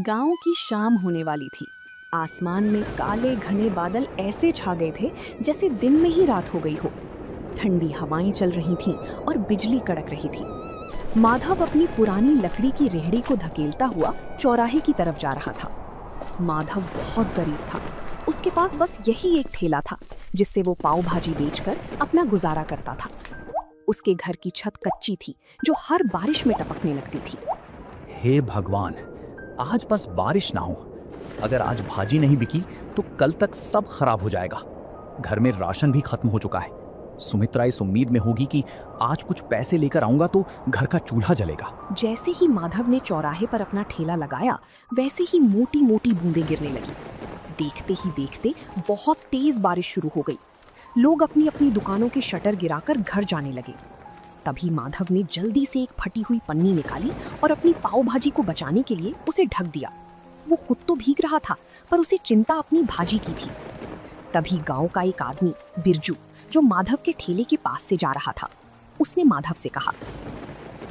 गांव की शाम होने वाली थी। आसमान में काले घने बादल ऐसे छा गए थे जैसे दिन में ही रात हो गई हो। ठंडी हवाएं चल रही थीं और बिजली कड़क रही थी। माधव अपनी पुरानी लकड़ी की रेहड़ी को धकेलता हुआ चौराहे की तरफ जा रहा था। माधव बहुत गरीब था। उसके पास बस यही एक ठेला था जिससे वो पाव भाजी बेचकर अपना गुजारा करता था। उसके घर की छत कच्ची थी जो हर बारिश में टपकने लगती थी। हे भगवान, आज बस बारिश ना हो। अगर आज भाजी नहीं बिकी तो कल तक सब खराब हो जाएगा। घर में राशन भी खत्म हो चुका है। सुमित्रा इस उम्मीद में होगी कि आज कुछ पैसे लेकर आऊंगा तो घर का चूल्हा जलेगा। जैसे ही माधव ने चौराहे पर अपना ठेला लगाया वैसे ही मोटी मोटी बूंदें गिरने लगी। देखते ही देखते बहुत तेज बारिश शुरू हो गई। लोग अपनी अपनी दुकानों के शटर गिराकर घर जाने लगे। तभी माधव ने जल्दी से एक फटी हुई पन्नी निकाली और अपनी पाव भाजी को बचाने के लिए उसे ढक दिया। वो खुद तो भीग रहा था पर उसे चिंता अपनी भाजी की थी। तभी गांव का एक आदमी बिरजू, जो माधव के ठेले के पास से जा रहा था, उसने माधव से कहा,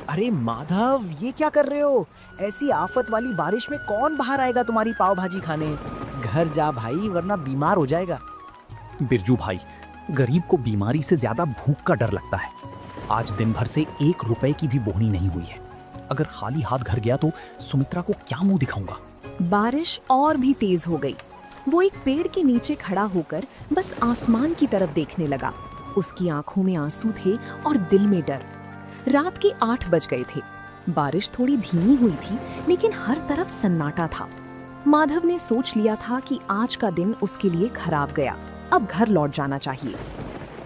अरे माधव, ये क्या कर रहे हो? ऐसी आफत वाली बारिश में कौन बाहर आएगा तुम्हारी पाव भाजी खाने? घर जा भाई, वरना बीमार हो जाएगा। बिरजू भाई, गरीब को बीमारी से ज्यादा भूख का डर लगता है। आज दिन भर से 1 रुपए की भी बोहनी नहीं हुई है। अगर खाली हाथ घर गया तो सुमित्रा को क्या मुंह दिखाऊंगा। बारिश और भी तेज हो गई। वो एक पेड़ के नीचे खड़ा होकर बस आसमान की तरफ देखने लगा। उसकी आंखों में आंसू थे और दिल में डर। रात के 8 बज गए थे। बारिश थोड़ी धीमी हुई थी लेकिन हर तरफ सन्नाटा था। माधव ने सोच लिया था कि आज का दिन उसके लिए खराब गया। अब घर लौट जाना चाहिए।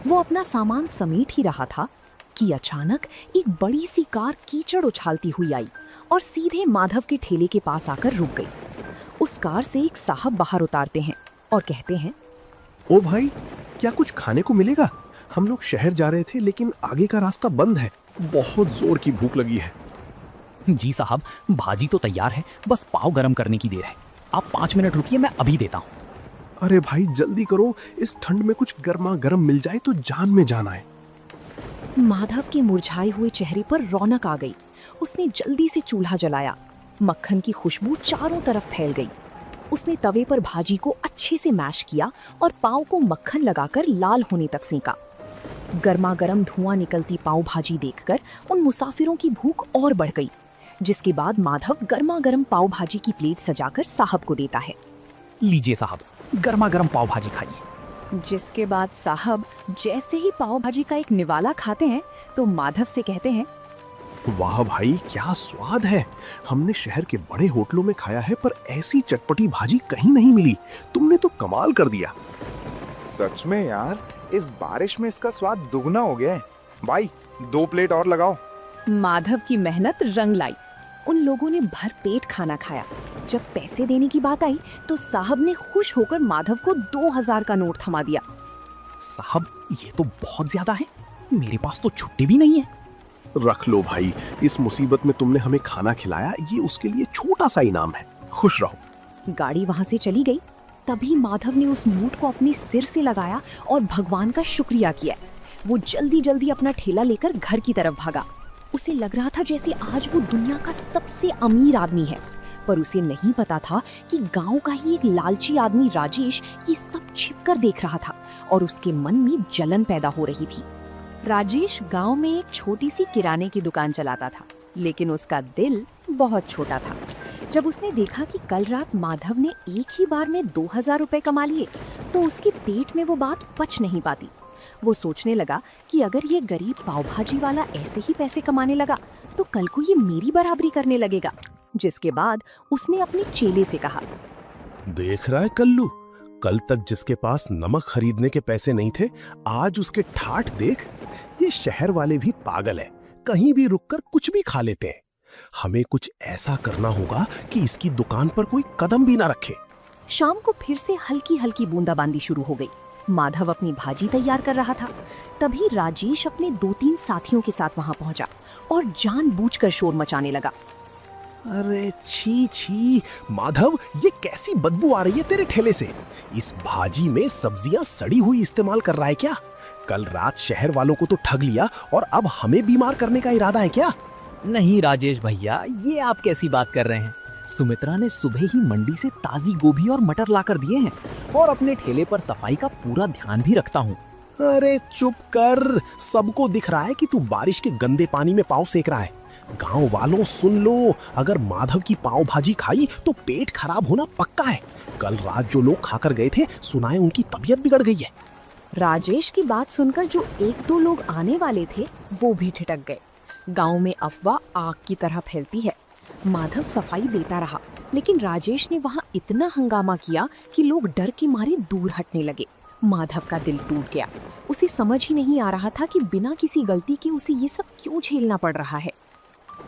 वो अपना सामान समेट ही रहा था कि अचानक एक बड़ी सी कार कीचड़ उछालती हुई आई और सीधे माधव के ठेले के पास आकर रुक गई। उस कार से एक साहब बाहर उतारते हैं और कहते हैं, ओ भाई, क्या कुछ खाने को मिलेगा? हम लोग शहर जा रहे थे लेकिन आगे का रास्ता बंद है। बहुत जोर की भूख लगी है। जी साहब, भाजी तो तैयार है, बस पाव गरम करने की देर है। आप 5 मिनट रुकिए, मैं अभी देता हूँ। अरे भाई जल्दी करो, इस ठंड में कुछ गर्मा गर्म मिल जाए तो जान में जान आए। माधव के मुरझाए हुए चेहरे पर रौनक आ गई। उसने जल्दी से चूल्हा जलाया। मक्खन की खुशबू चारों तरफ फैल गई। उसने तवे पर भाजी को अच्छे से मैश किया और पाव को मक्खन लगाकर लाल होने तक सेंका। गर्मा गर्म धुआं निकलती पाव भाजी देखकर उन मुसाफिरों की भूख और बढ़ गई। जिसके बाद माधव गर्मा गर्म पाव भाजी की प्लेट सजाकर साहब को देता है। लीजिए साहब, गर्मा गर्म पाव भाजी खाइए। जिसके बाद साहब जैसे ही पाव भाजी का एक निवाला खाते हैं तो माधव से कहते हैं, वाह भाई, क्या स्वाद है। हमने शहर के बड़े होटलों में खाया है पर ऐसी चटपटी भाजी कहीं नहीं मिली। तुमने तो कमाल कर दिया। सच में यार, इस बारिश में इसका स्वाद दुगना हो गया है। भाई 2 प्लेट और लगाओ। माधव की मेहनत रंग लाई। उन लोगों ने भरपेट खाना खाया। जब पैसे देने की बात आई तो साहब ने खुश होकर माधव को 2000 का नोट थमा दिया। साहब, ये तो बहुत ज्यादा है। मेरे पास तो छुट्टी भी नहीं है। रख लो भाई, इस मुसीबत में तुमने हमें खाना खिलाया, ये उसके लिए छोटा सा इनाम है। खुश रहो। गाड़ी वहां से चली गई। तभी माधव ने उस नोट को अपने सिर से लगाया और भगवान का शुक्रिया किया। वो जल्दी जल्दी अपना ठेला लेकर घर की तरफ भागा। उसे लग रहा था जैसे आज वो दुनिया का सबसे अमीर आदमी है, पर उसे नहीं पता था कि गांव का ही एक लालची आदमी राजेश ये सब छिपकर देख रहा था और उसके मन में जलन पैदा हो रही थी। राजेश गांव में एक छोटी सी किराने की दुकान चलाता था, लेकिन उसका दिल बहुत छोटा था। जब उसने देखा कि कल रात माधव ने एक ही बार में 2000 रुपए कमा लिए तो उसके पेट में वो बात पच नहीं पाती। वो सोचने लगा कि अगर ये गरीब पावभाजी वाला ऐसे ही पैसे कमाने लगा तो कल को ये मेरी बराबरी करने लगेगा। जिसके बाद उसने अपने चेले से कहा, देख रहा है कल्लू, कल तक जिसके पास नमक खरीदने के पैसे नहीं थे, आज उसके ठाठ देख। ये शहर वाले भी पागल है, कहीं भी रुककर कुछ भी खा लेते हैं। हमें कुछ ऐसा करना होगा कि इसकी दुकान पर कोई कदम भी ना रखे। शाम को फिर से हल्की हल्की बूंदाबांदी शुरू हो गई। माधव अपनी भाजी तैयार कर रहा था। तभी राजेश अपने 2-3 साथियों के साथ वहां पहुंचा और जानबूझकर शोर मचाने लगा। अरे छी छी माधव, ये कैसी बदबू आ रही है तेरे ठेले से? इस भाजी में सब्जियां सड़ी हुई इस्तेमाल कर रहा है क्या? कल रात शहर वालों को तो ठग लिया और अब हमें बीमार करने का इरादा है क्या? नहीं राजेश भैया, ये आप कैसी बात कर रहे हैं? सुमित्रा ने सुबह ही मंडी से ताजी गोभी और मटर लाकर दिए हैं और अपने ठेले पर सफाई का पूरा ध्यान भी रखता हूँ। अरे चुप कर, सबको दिख रहा है कि तू बारिश के गंदे पानी में पाँव सेक रहा है। गांव वालों सुन लो, अगर माधव की पाव भाजी खाई तो पेट खराब होना पक्का है। कल रात जो लोग खाकर गए थे, सुना है उनकी तबीयत बिगड़ गई है। राजेश की बात सुनकर जो एक दो लोग आने वाले थे वो भी ठिठक गए। गांव में अफवाह आग की तरह फैलती है। माधव सफाई देता रहा, लेकिन राजेश ने वहां इतना हंगामा किया कि लोग डर के मारे दूर हटने लगे। माधव का दिल टूट गया। उसे समझ ही नहीं आ रहा था कि बिना किसी गलती के उसे ये सब क्यों झेलना पड़ रहा है।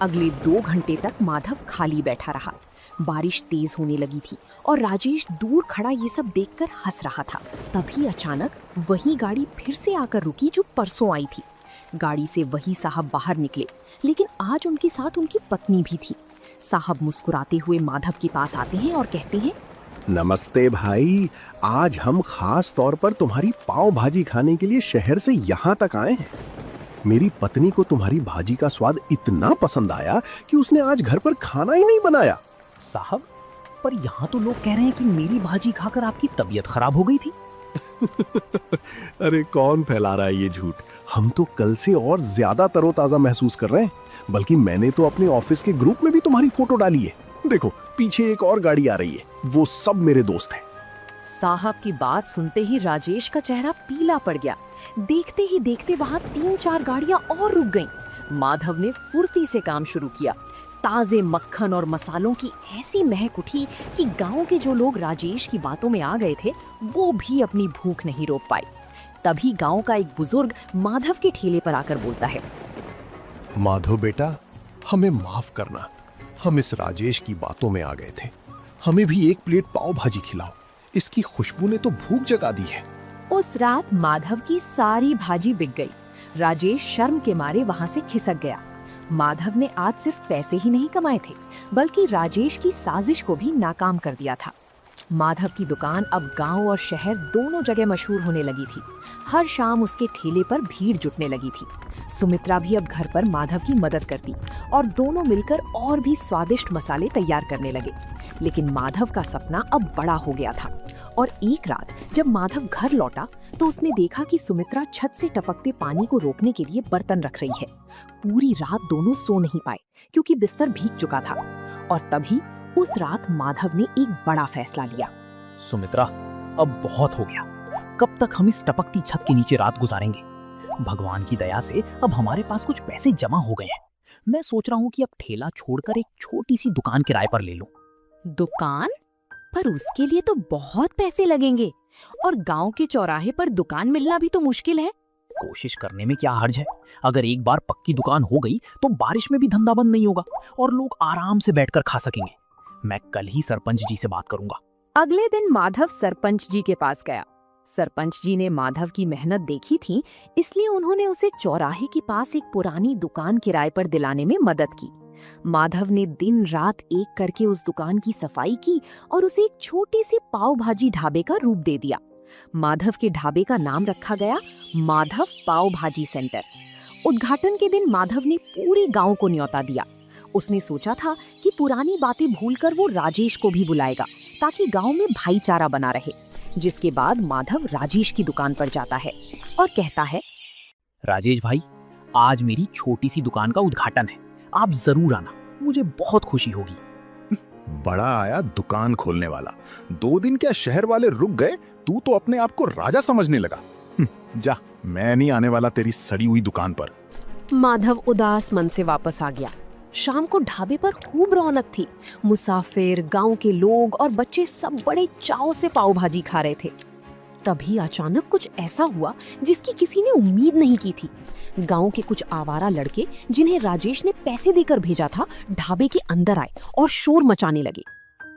अगले 2 घंटे तक माधव खाली बैठा रहा। बारिश तेज होने लगी थी और राजेश दूर खड़ा ये सब देखकर हंस रहा था। तभी अचानक वही गाड़ी फिर से आकर रुकी जो परसों आई थी। गाड़ी से वही साहब बाहर निकले, लेकिन आज उनके साथ उनकी पत्नी भी थी। साहब मुस्कुराते हुए माधव के पास आते हैं और कहते हैं, नमस्ते भाई, आज हम खास तौर पर तुम्हारी पाव भाजी खाने के लिए शहर से यहाँ तक आए हैं। मेरी पत्नी को तुम्हारी भाजी का स्वाद इतना पसंद आया कि उसने आज घर पर खाना ही नहीं बनाया। साहब, पर यहाँ तो लोग कह रहे हैं कि मेरी भाजी खाकर आपकी तबीयत खराब हो गई थी। अरे कौन फैला रहा है ये झूठ? हम तो कल से और ज्यादा तरोताजा महसूस कर रहे हैं। बल्कि मैंने तो अपने ऑफिस के ग्रुप में भी तुम्हारी फोटो डाली है। देखो पीछे एक और गाड़ी आ रही है, वो सब मेरे दोस्त हैं। साहब की बात सुनते ही राजेश का चेहरा पीला पड़ गया। देखते ही देखते वहां 3-4 गाड़ियां और रुक गईं। माधव ने फुर्ती से काम शुरू किया। ताजे मक्खन और मसालों की ऐसी महक उठी कि गांव के जो लोग राजेश की बातों में आ गए थे वो भी अपनी भूख नहीं रोक पाए। तभी गांव का एक बुजुर्ग माधव के ठेले पर आकर बोलता है, माधव बेटा, हमें माफ करना, हम इस राजेश की बातों में आ गए थे। हमें भी एक प्लेट पाव भाजी खिलाओ, इसकी खुशबू ने तो भूख जगा दी है। उस रात माधव की सारी भाजी बिक गई। राजेश शर्म के मारे वहां से खिसक गया। माधव ने आज सिर्फ पैसे ही नहीं कमाए थे, बल्कि राजेश की साजिश को भी नाकाम कर दिया था। माधव की दुकान अब गांव और शहर दोनों जगह मशहूर होने लगी थी। हर शाम उसके ठेले पर भीड़ जुटने लगी थी। सुमित्रा भी अब घर पर माधव की मदद करती और दोनों मिलकर और भी स्वादिष्ट मसाले तैयार करने लगे। लेकिन माधव का सपना अब बड़ा हो गया था और एक रात जब माधव घर लौटा तो उसने देखा कि सुमित्रा छत से टपकते पानी को रोकने के लिए बर्तन रख रही है। पूरी रात दोनों सो नहीं पाए क्योंकि बिस्तर भीग चुका था। और तभी उस रात माधव ने एक बड़ा फैसला लिया। सुमित्रा, अब बहुत हो गया। कब तक हम इस टपकती छत के नीचे रात गुजारेंगे? भगवान की दया से अब हमारे पास कुछ पैसे जमा हो गए हैं। मैं सोच रहा हूँ कि अब ठेला छोड़कर एक छोटी सी दुकान किराए पर ले लूं। दुकान? पर उसके लिए तो बहुत पैसे लगेंगे और गांव के चौराहे पर दुकान मिलना भी तो मुश्किल है। कोशिश करने में क्या हर्ज है? अगर एक बार पक्की दुकान हो गई तो बारिश में भी धंधा बंद नहीं होगा और लोग आराम से बैठकर खा सकेंगे। मैं कल ही सरपंच जी से बात करूंगा। अगले दिन माधव सरपंच जी के पास गया। सरपंच जी ने माधव की मेहनत देखी थी, इसलिए उन्होंने उसे चौराहे के पास एक पुरानी दुकान किराए पर दिलाने में मदद की। माधव ने दिन रात एक करके उस दुकान की सफाई की और उसे एक छोटी सी पाव भाजी ढाबे का रूप दे दिया। माधव के ढाबे का नाम रखा गया माधव पाव भाजी सेंटर। उद्घाटन के दिन माधव ने पूरे गांव को न्योता दिया। उसने सोचा था कि पुरानी बातें भूलकर वो राजेश को भी बुलाएगा ताकि गांव में भाईचारा बना रहे। जिसके बाद माधव राजेश की दुकान पर जाता है और कहता है, राजेश भाई, आज मेरी छोटी सी दुकान का उद्घाटन है, आप जरूर आना, मुझे बहुत खुशी होगी। बड़ा आया दुकान खोलने वाला। 2 दिन क्या शहर वाले रुक गए, तू तो अपने आप को राजा समझने लगा। जा, मैं नहीं आने वाला तेरी सड़ी हुई दुकान पर। माधव उदास मन से वापस आ गया। शाम को ढाबे पर खूब रौनक थी। मुसाफिर, गांव के लोग और बच्चे सब बड़े चाव से पाव भाजी खा रहे थे। तभी अचानक कुछ ऐसा हुआ जिसकी किसी ने उम्मीद नहीं की थी। गांव के कुछ आवारा लड़के, जिन्हें राजेश ने पैसे देकर भेजा था, ढाबे के अंदर आए और शोर मचाने लगे।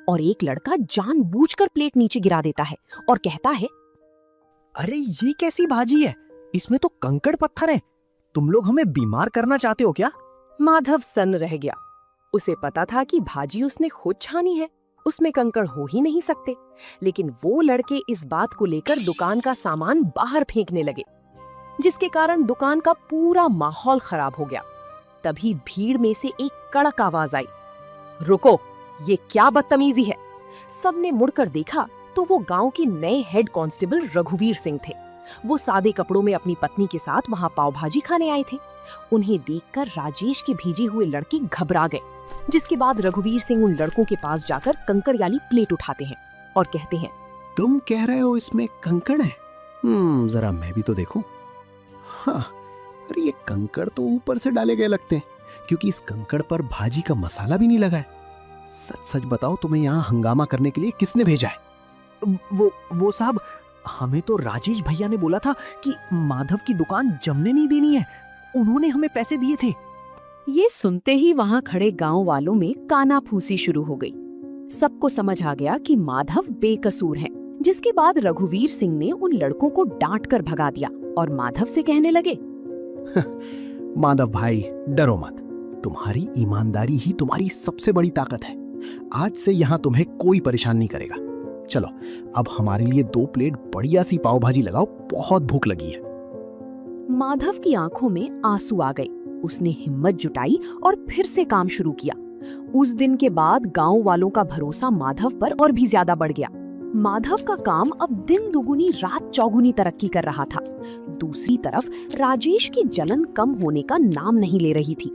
और एक लड़का जानबूझकर प्लेट नीचे गिरा देता है और कहता है, अरे ये कैसी भाजी है? इसमें तो कंकड़ पत्थर हैं। तुम लोग हमें बीमार करना चाहते हो क्या? माधव सन्न रह गया। उसे पता था कि भाजी उसने खुद छानी है, उसमें कंकड़ हो ही नहीं सकते। लेकिन वो लड़के इस बात को लेकर दुकान का सामान बाहर फेंकने लगे, जिसके कारण दुकान का पूरा माहौल खराब हो गया। तभी भीड़ में से एक कड़क आवाज आई, रुको, ये क्या बदतमीजी है। सबने मुड़कर देखा तो वो गांव के नए हेड कांस्टेबल रघुवीर सिंह थे। वो सादे कपड़ों में अपनी पत्नी के साथ वहां पाव भाजी खाने आए थे। उन्हें देखकर राजेश के भेजे हुए लड़के घबरा गए, जिसके बाद रघुवीर सिंह उन लड़कों के पास जाकर कंकड़ वाली प्लेट उठाते हैं और कहते हैं, तुम कह रहे हो इसमें कंकड़ है? जरा मैं भी तो देखूं। हाँ, अरे ये कंकड़ तो ऊपर से डाले गए लगते हैं, क्योंकि इस कंकड़ पर भाजी का मसाला भी नहीं लगा है। सच सच बताओ, तुम्हें यहाँ हंगामा करने के लिए किसने भेजा है? वो साहब, हमें तो राजेश भैया ने बोला था कि माधव की दुकान जमने नहीं देनी है। उन्होंने हमें पैसे दिए थे। ये सुनते ही वहां खड़े गांव वालों में कानाफूसी शुरू हो गई। सबको समझ आ गया कि माधव बेकसूर है, जिसके बाद रघुवीर सिंह ने उन लड़कों को डांट कर भगा दिया और माधव से कहने लगे, माधव भाई, डरो मत। तुम्हारी ईमानदारी ही तुम्हारी सबसे बड़ी ताकत है। आज से यहाँ तुम्हें कोई परेशान नहीं करेगा। चलो, अब हमारे लिए 2 प्लेट बढ़िया सी पाव भाजी लगाओ, बहुत भूख लगी है। माधव की आंखों में आंसू आ गए। उसने हिम्मत जुटाई और फिर से काम शुरू किया। उस दिन के बाद गांव वालों का भरोसा माधव पर और भी ज्यादा बढ़ गया। माधव का काम अब दिन दुगुनी रात चौगुनी तरक्की कर रहा था। दूसरी तरफ राजेश की जलन कम होने का नाम नहीं ले रही थी।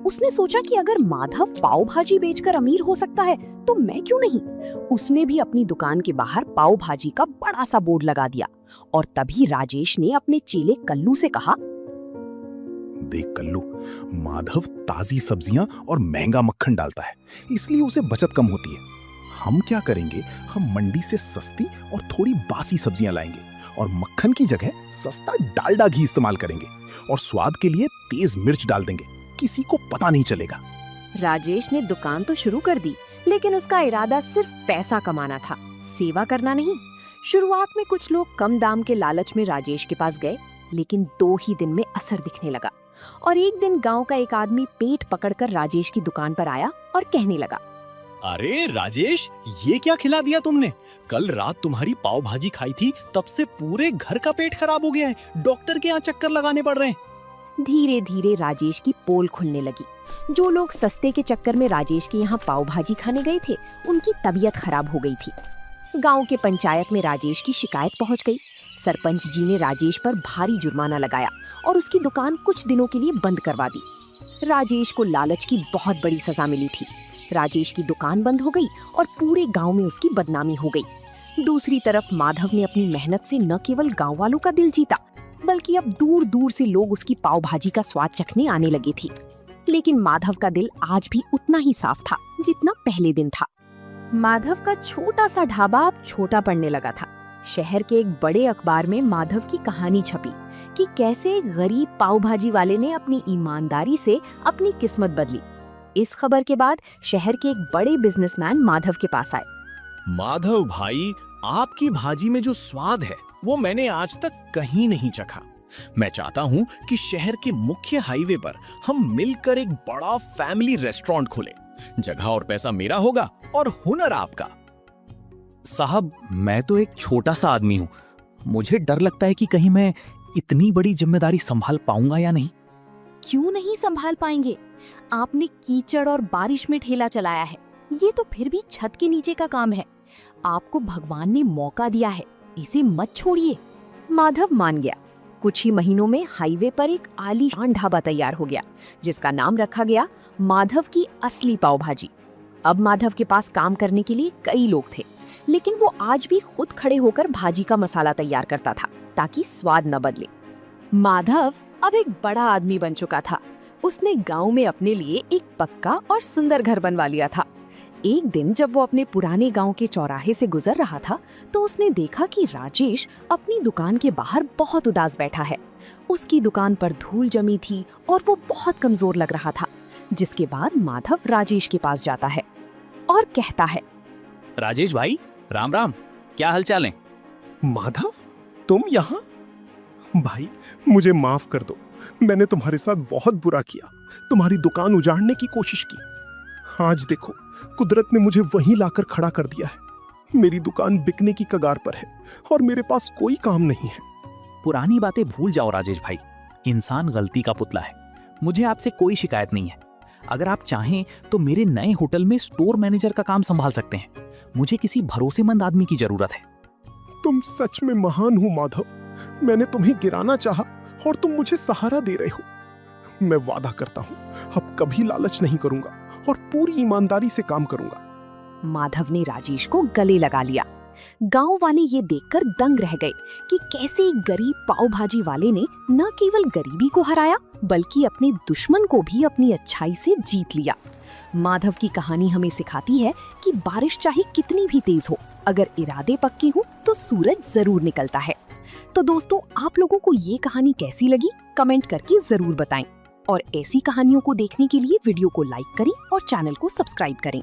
उसने सोचा कि अगर माधव पाव भाजी बेचकर अमीर हो सकता है तो मैं क्यों नहीं। उसने भी अपनी दुकान के बाहर पाव भाजी का बड़ा सा बोर्ड लगा दिया और तभी राजेश ने अपने चेले कल्लू से कहा, देख कल्लू, माधव ताजी सब्जियां और महंगा मक्खन डालता है, इसलिए उसे बचत कम होती है। हम क्या करेंगे, हम मंडी से सस्ती और थोड़ी बासी सब्जियां लाएंगे और मक्खन की जगह सस्ता डालडा घी इस्तेमाल करेंगे और स्वाद के लिए तेज मिर्च डाल देंगे। किसी को पता नहीं चलेगा। राजेश ने दुकान तो शुरू कर दी, लेकिन उसका इरादा सिर्फ पैसा कमाना था, सेवा करना नहीं। शुरुआत में कुछ लोग कम दाम के लालच में राजेश के पास गए, लेकिन 2 ही दिन में असर दिखने लगा और एक दिन गांव का एक आदमी पेट पकड़कर राजेश की दुकान पर आया और कहने लगा, अरे राजेश, ये क्या खिला दिया तुमने? कल रात तुम्हारी पाव भाजी खाई थी, तब से पूरे घर का पेट खराब हो गया है। डॉक्टर के यहाँ चक्कर लगाने पड़ रहे हैं। धीरे धीरे राजेश की पोल खुलने लगी। जो लोग सस्ते के चक्कर में राजेश के यहाँ पाव भाजी खाने गए थे, उनकी तबीयत खराब हो गई थी। गांव के पंचायत में राजेश की शिकायत पहुंच गई। सरपंच जी ने राजेश पर भारी जुर्माना लगाया और उसकी दुकान कुछ दिनों के लिए बंद करवा दी। राजेश को लालच की बहुत बड़ी सजा मिली थी। राजेश की दुकान बंद हो गई और पूरे गांव में उसकी बदनामी हो गई। दूसरी तरफ माधव ने अपनी मेहनत से न केवल गांव वालों का दिल जीता, बल्कि अब दूर दूर से लोग उसकी पाव भाजी का स्वाद चखने आने लगे थे। लेकिन माधव का दिल आज भी उतना ही साफ था जितना पहले दिन था। माधव का छोटा सा ढाबा अब छोटा पड़ने लगा था। शहर के एक बड़े अखबार में माधव की कहानी छपी कि कैसे एक गरीब पाव भाजी वाले ने अपनी ईमानदारी से अपनी किस्मत बदली। इस खबर के बाद शहर के एक बड़े बिजनेसमैन माधव के पास आए। माधव भाई, आपकी भाजी में जो स्वाद है वो मैंने आज तक कहीं नहीं चखा। मैं चाहता हूँ कि शहर के मुख्य हाईवे पर हम मिलकर एक बड़ा फैमिली रेस्टोरेंट खोलें। जगह और पैसा मेरा होगा और हुनर आपका। साहब, मैं तो एक छोटा सा आदमी हूँ। मुझे डर लगता है कि कहीं मैं इतनी बड़ी जिम्मेदारी संभाल पाऊंगा या नहीं। क्यों नहीं संभाल पाएंगे? आपने कीचड़ और बारिश में ठेला चलाया है। ये तो फिर भी छत के नीचे का काम है। आपको भगवान ने मौका दिया है, इसे मत छोड़िए। माधव मान गया। कुछ ही महीनों में हाईवे पर एक आलीशान ढाबा तैयार हो गया, जिसका नाम रखा गया माधव की असली पाव भाजी। अब माधव के पास काम करने के लिए कई लोग थे, लेकिन वो आज भी खुद खड़े होकर भाजी का मसाला तैयार करता था ताकि स्वाद न बदले। माधव अब एक बड़ा आदमी बन चुका था। उसने गांव में अपने लिए एक पक्का और सुंदर घर बनवा लिया था। एक दिन जब वो अपने पुराने गांव के चौराहे से गुजर रहा था, तो उसने देखा कि राजेश अपनी दुकान के बाहर बहुत उदास बैठा है। उसकी दुकान पर धूल जमी थी और वो बहुत कमजोर लग रहा था। जिसके बाद माधव राजेश के पास जाता है और कहता है, राजेश भाई, राम राम, क्या हालचाल है? माधव, तुम यहाँ? भाई, मुझे माफ कर दो। मैंने तुम्हारे साथ बहुत बुरा किया, तुम्हारी दुकान उजाड़ने की कोशिश की। आज देखो, कुदरत ने मुझे वहीं लाकर खड़ा कर दिया है। मेरी दुकान बिकने की कगार पर है और मेरे पास कोई काम नहीं है। पुरानी बातें भूल जाओ राजेश भाई। इंसान गलती का पुतला है। मुझे आपसे कोई शिकायत नहीं है। अगर आप चाहें तो मेरे नए होटल में स्टोर मैनेजर का काम संभाल सकते हैं। मुझे किसी भरोसेमंद आदमी की जरूरत है। तुम सच में महान हो माधव। मैंने तुम्हें गिराना चाहा और तुम मुझे सहारा दे रहे हो। मैं वादा करता हूँ अब कभी लालच नहीं करूंगा और पूरी ईमानदारी से काम करूंगा। माधव ने राजेश को गले लगा लिया। गांव वाले ये देखकर दंग रह गए कि कैसे एक गरीब पाव भाजी वाले ने न केवल गरीबी को हराया बल्कि अपने दुश्मन को भी अपनी अच्छाई से जीत लिया। माधव की कहानी हमें सिखाती है कि बारिश चाहे कितनी भी तेज हो, अगर इरादे पक्के हों तो सूरज जरूर निकलता है। तो दोस्तों, आप लोगों को ये कहानी कैसी लगी कमेंट करके जरूर बताएं और ऐसी कहानियों को देखने के लिए वीडियो को लाइक करें और चैनल को सब्सक्राइब करें।